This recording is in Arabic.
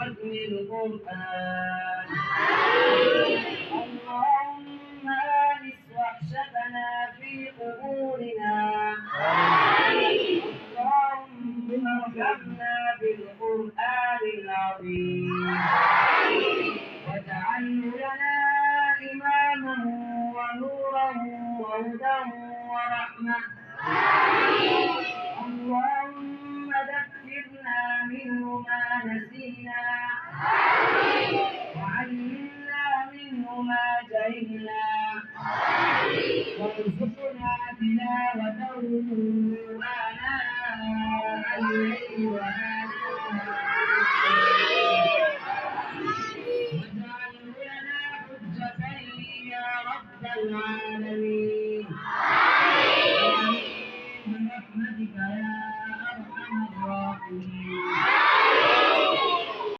ختم القرآن. اللهم آنس وحشتنا في قبورنا. اللهم ارحمنا بالقرآن العظيم واجعله لنا إماما ونورا وهدى ورحمة. اللهم ذكرنا منه ما نسينا